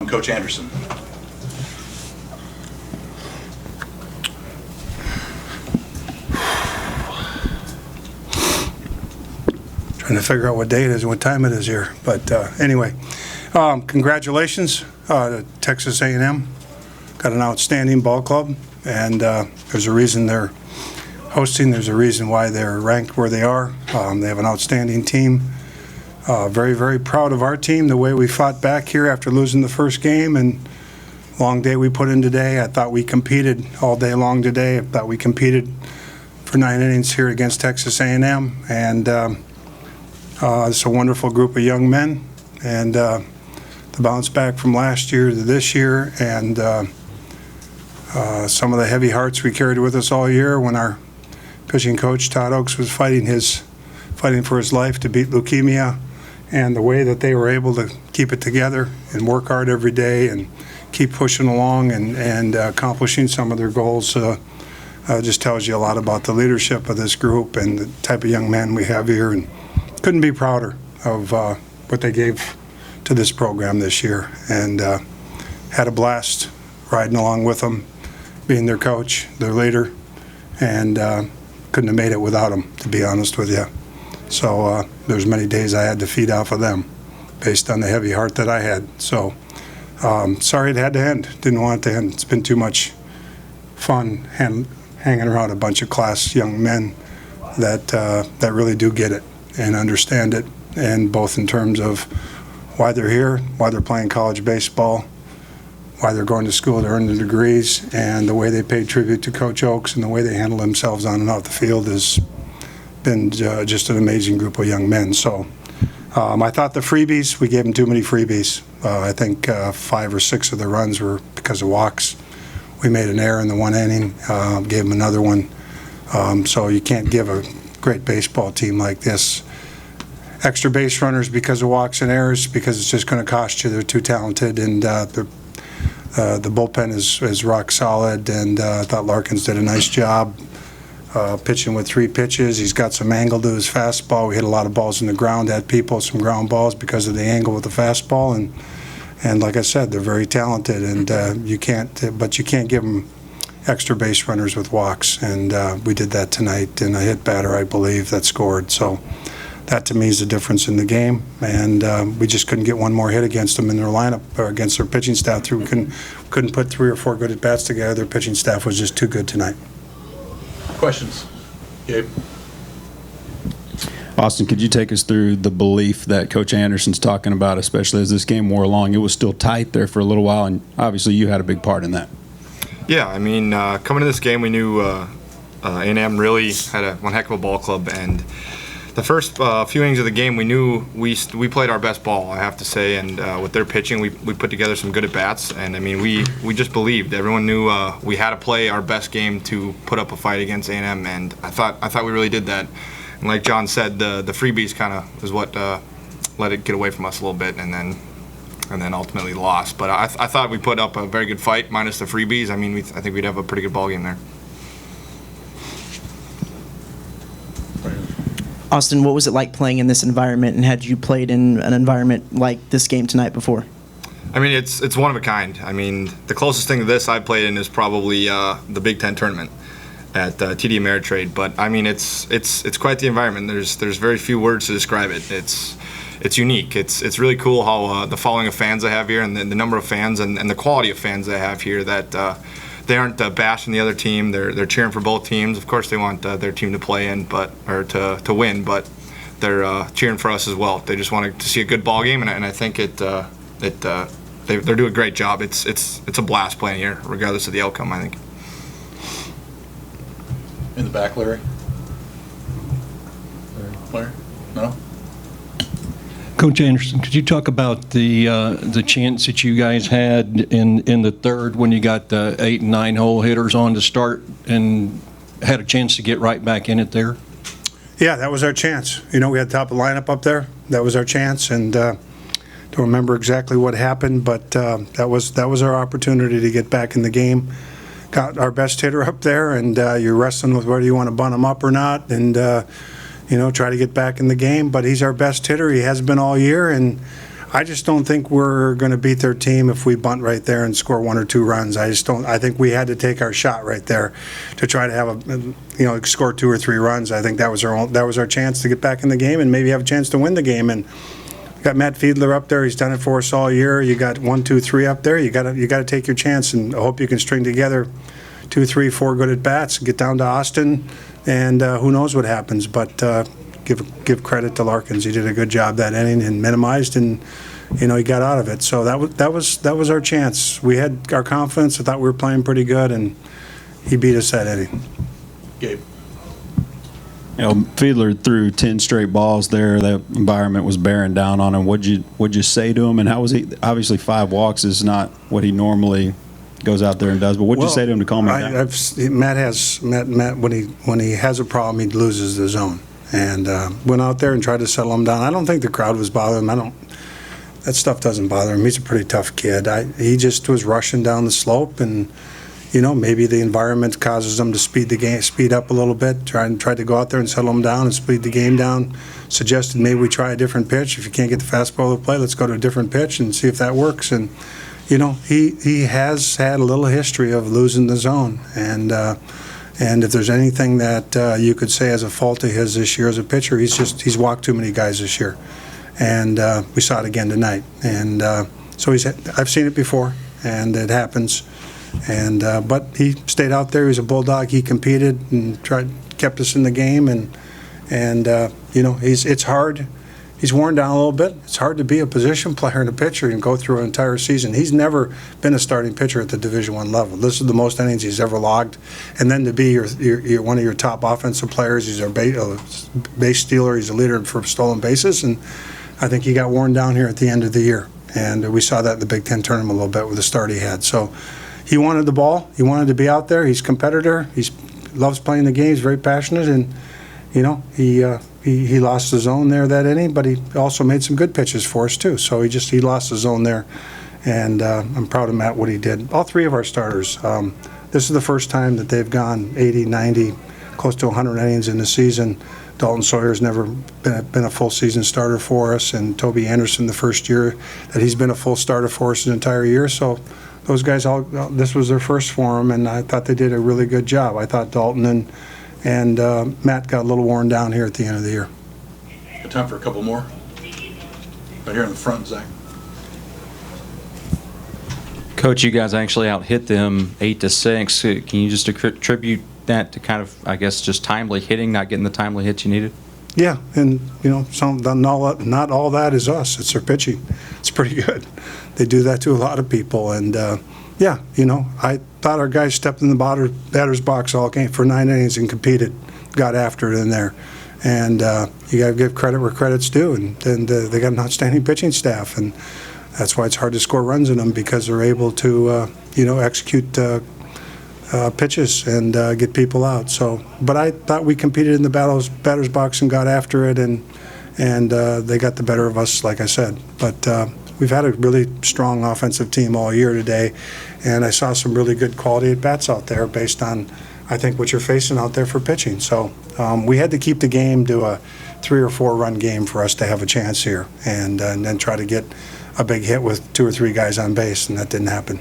Coach Anderson. Trying to figure out what day it is and what time it is here. But anyway, congratulations to Texas A&M. Got an outstanding ball club, and there's a reason they're hosting. There's a reason why they're ranked where they are. They have an outstanding team. Very, very proud of our team, the way we fought back here after losing the first game, and long day we put in today. I thought we competed all day long today. I thought we competed for 9 innings here against Texas A&M, and it's a wonderful group of young men, and the bounce back from last year to this year, and some of the heavy hearts we carried with us all year when our pitching coach Todd Oakes was fighting for his life to beat leukemia, and the way that they were able to keep it together and work hard every day and keep pushing along and accomplishing some of their goals just tells you a lot about the leadership of this group and the type of young men we have here, and couldn't be prouder of what they gave to this program this year, and had a blast riding along with them, being their coach, their leader, and couldn't have made it without them, to be honest with you. So there's many days I had to feed off of them based on the heavy heart that I had. So sorry it had to end. Didn't want it to end. It's been too much fun hanging around a bunch of class young men that really do get it and understand it, and both in terms of why they're here, why they're playing college baseball, why they're going to school to earn their degrees, and the way they pay tribute to Coach Oakes and the way they handle themselves on and off the field has been just an amazing group of young men. So I thought the freebies, we gave them too many freebies. I think 5 or 6 of the runs were because of walks. We made an error in the 1 inning, gave them another one. So you can't give a great baseball team like this extra base runners because of walks and errors, because it's just going to cost you. They're too talented, and the bullpen is rock solid, and I thought Larkins did a nice job pitching with 3 pitches. He's got some angle to his fastball. We hit a lot of balls in the ground at people, some ground balls because of the angle with the fastball, and like I said, they're very talented, and you can't give them extra base runners with walks, and we did that tonight, and a hit batter, I believe, that scored. So that to me is the difference in the game, and we just couldn't get one more hit against them in their lineup or against their pitching staff. We couldn't put 3 or 4 good at bats together. Their pitching staff was just too good tonight. Questions? Gabe? Austin, could you take us through the belief that Coach Anderson's talking about, especially as this game wore along? It was still tight there for a little while, and obviously you had a big part in that. Yeah, I mean, coming to this game, we knew A&M really had one heck of a ball club, and the first few innings of the game, we knew we played our best ball, I have to say, and with their pitching, we put together some good at-bats, and I mean, we just believed. Everyone knew we had to play our best game to put up a fight against A&M, and I thought we really did that. And like John said, the freebies kind of was what let it get away from us a little bit, and then ultimately lost. But I thought we put up a very good fight, minus the freebies. I mean, I think we'd have a pretty good ball game there. Austin, what was it like playing in this environment, and had you played in an environment like this game tonight before? I mean, it's one of a kind. I mean, the closest thing to this I played in is probably the Big Ten tournament at TD Ameritrade. But I mean, it's quite the environment. There's very few words to describe it. It's unique. It's really cool how the following of fans they have here, and the number of fans and the quality of fans they have here. That they aren't bashing the other team. They're cheering for both teams. Of course, they want their team to play in, to win, but they're cheering for us as well. They just want to see a good ball game, and I think they're doing a great job. It's a blast playing here, regardless of the outcome, I think. In the back, Larry? Larry? No? Coach Anderson, could you talk about the chance that you guys had in the third when you got the 8 and 9 hole hitters on to start and had a chance to get right back in it there? Yeah, that was our chance. You know, we had the top of the lineup up there. That was our chance, and don't remember exactly what happened, but that was our opportunity to get back in the game. Got our best hitter up there, and you're wrestling with whether you want to bunt him up or not, and try to get back in the game. But he's our best hitter. He has been all year, and I just don't think we're going to beat their team if we bunt right there and score 1 or 2 runs. I just don't. I think we had to take our shot right there to try to have score 2 or 3 runs. I think that was our chance to get back in the game and maybe have a chance to win the game. And you got Matt Fiedler up there. He's done it for us all year. You got 1, 2, 3 up there. You got to take your chance, and I hope you can string together 2, 3, 4 good at bats. Get down to Austin, and who knows what happens, but. Give credit to Larkins. He did a good job that inning and minimized, and he got out of it. So that was our chance. We had our confidence. I thought we were playing pretty good, and he beat us that inning. Gabe. Fiedler threw 10 straight balls there. That environment was bearing down on him. What'd you say to him, and how was he? Obviously, 5 walks is not what he normally goes out there and does. But what'd you say to him to calm him down? Matt when he has a problem, he loses the zone. And went out there and tried to settle him down. I don't think the crowd was bothering him. That stuff doesn't bother him. He's a pretty tough kid. He just was rushing down the slope, and maybe the environment causes him to speed up a little bit. Tried to go out there and settle him down and speed the game down. Suggested maybe we try a different pitch. If you can't get the fastball to play, let's go to a different pitch and see if that works. And he has had a little history of losing the zone, and if there's anything that you could say as a fault of his this year as a pitcher, he's walked too many guys this year, and we saw it again tonight. And so I've seen it before, and it happens. And but he stayed out there. He was a bulldog. He competed and kept us in the game. And it's hard. He's worn down a little bit. It's hard to be a position player and a pitcher and go through an entire season. He's never been a starting pitcher at the Division I level. This is the most innings he's ever logged. And then to be your one of your top offensive players, he's our base stealer. He's a leader for stolen bases. And I think he got worn down here at the end of the year. And we saw that in the Big Ten tournament a little bit with the start he had. So he wanted the ball. He wanted to be out there. He's a competitor. He loves playing the game. He's very passionate. And, he lost the zone there that inning, but he also made some good pitches for us too. So he lost the zone there, and I'm proud of Matt what he did. All 3 of our starters. This is the first time that they've gone 80, 90, close to 100 innings in the season. Dalton Sawyer's never been a full season starter for us, and Toby Anderson the first year that he's been a full starter for us an entire year. So those guys this was their first for them, and I thought they did a really good job. I thought Dalton and Matt got a little worn down here at the end of the year. Got time for a couple more? Right here in the front, Zach. Coach, you guys actually out-hit them 8-6. Can you just attribute that to kind of, I guess, just timely hitting, not getting the timely hits you needed? Yeah, and not all that is us. It's their pitching. It's pretty good. They do that to a lot of people, and I thought our guys stepped in the batter's box all game for 9 innings and competed, got after it in there. And you got to give credit where credit's due, and they got an outstanding pitching staff, and that's why it's hard to score runs in them, because they're able to execute pitches and get people out. So, but I thought we competed in the batter's box and got after it, and they got the better of us, like I said. But we've had a really strong offensive team all year today, and I saw some really good quality at bats out there based on, I think, what you're facing out there for pitching. So we had to keep the game to a 3 or 4 run game for us to have a chance here, and then try to get a big hit with 2 or 3 guys on base, and that didn't happen.